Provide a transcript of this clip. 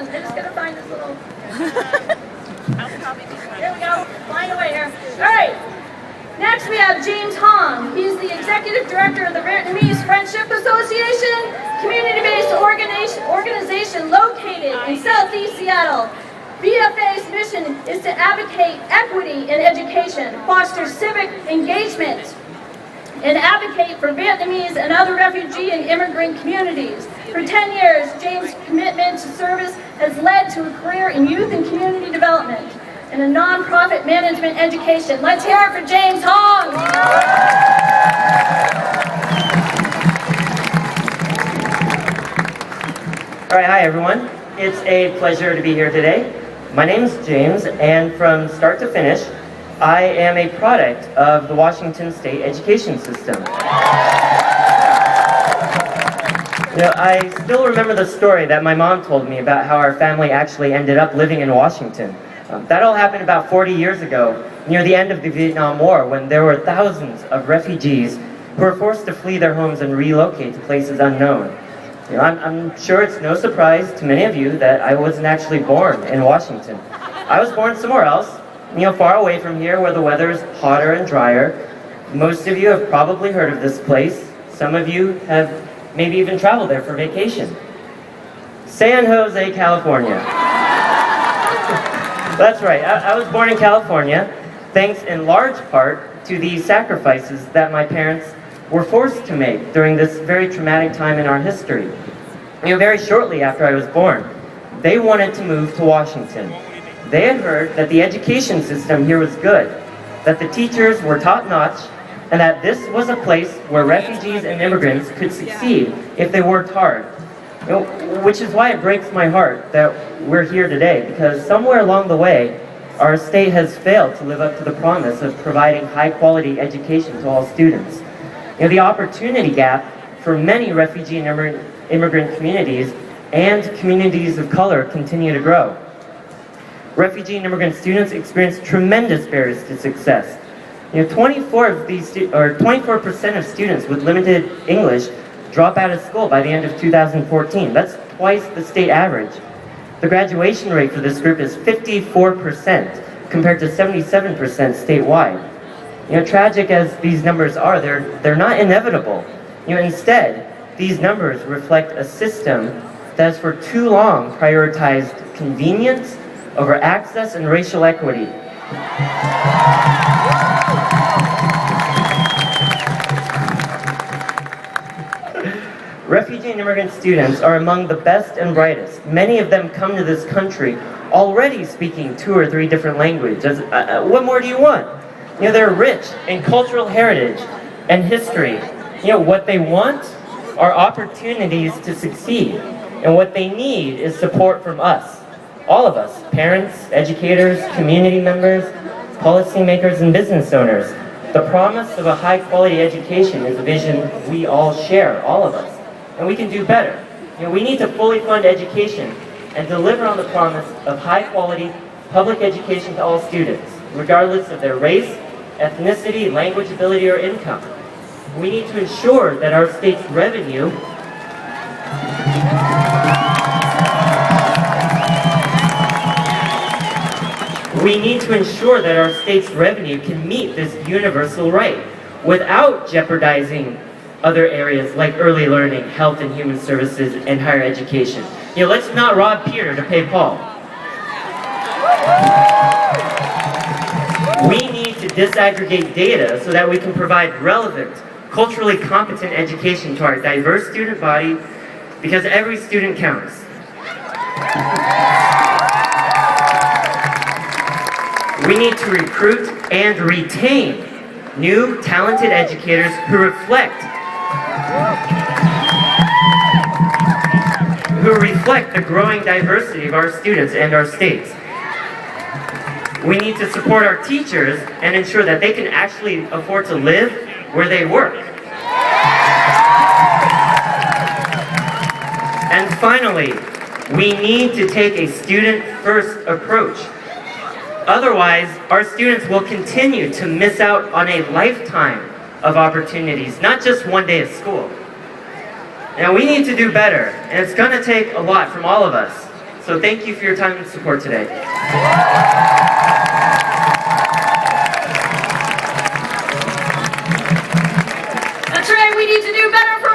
on. I just gotta find this little... Here we go. Flying away here. All right. Next we have James Hong. He's the Executive Director of the Vietnamese Friendship Association, community-based organization located in Southeast Seattle. VFA's mission is to advocate equity in education, foster civic engagement, and advocate for Vietnamese and other refugee and immigrant communities. For 10 years, James' commitment to service has led to a career in youth and community development and a nonprofit management education. Let's hear it for James Hong. All right, hi everyone. It's a pleasure to be here today. My name is James, and from start to finish, I am a product of the Washington State education system. You know, I still remember the story that my mom told me about how our family actually ended up living in Washington. That all happened about 40 years ago, near the end of the Vietnam War, when there were thousands of refugees who were forced to flee their homes and relocate to places unknown. You know, I'm sure it's no surprise to many of you that I wasn't actually born in Washington. I was born somewhere else, you know, far away from here where the weather is hotter and drier. Most of you have probably heard of this place. Some of you have maybe even traveled there for vacation. San Jose, California. That's right, I was born in California, thanks in large part to the sacrifices that my parents were forced to make during this very traumatic time in our history. You know, very shortly after I was born, they wanted to move to Washington. They had heard that the education system here was good, that the teachers were top-notch, and that this was a place where refugees and immigrants could succeed if they worked hard. You know, which is why it breaks my heart that we're here today, because somewhere along the way, our state has failed to live up to the promise of providing high-quality education to all students. You know, the opportunity gap for many refugee and immigrant communities and communities of color continue to grow. Refugee and immigrant students experience tremendous barriers to success. You know, 24% of students with limited English drop out of school by the end of 2014. That's twice the state average. The graduation rate for this group is 54% compared to 77% statewide. You know, tragic as these numbers are, they're not inevitable. You know, instead, these numbers reflect a system that has for too long prioritized convenience over access and racial equity. Refugee and immigrant students are among the best and brightest. Many of them come to this country already speaking 2 or 3 different languages. What more do you want? You know, they're rich in cultural heritage and history. You know, what they want are opportunities to succeed. And what they need is support from us. All of us, parents, educators, community members, policymakers, and business owners. The promise of a high-quality education is a vision we all share, all of us. And we can do better. You know, we need to fully fund education and deliver on the promise of high-quality public education to all students, regardless of their race, ethnicity, language ability, or income. We need to ensure that our state's revenue can meet this universal right without jeopardizing other areas like early learning, health and human services, and higher education. You know, let's not rob Peter to pay Paul. We need to disaggregate data so that we can provide relevant, culturally competent education to our diverse student body, because every student counts. We need to recruit and retain new, talented educators who reflect the growing diversity of our students and our states. We need to support our teachers and ensure that they can actually afford to live where they work. And finally, we need to take a student-first approach. Otherwise, our students will continue to miss out on a lifetime of opportunities, not just one day of school. Now, we need to do better, and it's going to take a lot from all of us. So thank you for your time and support today. That's right, we need to do better for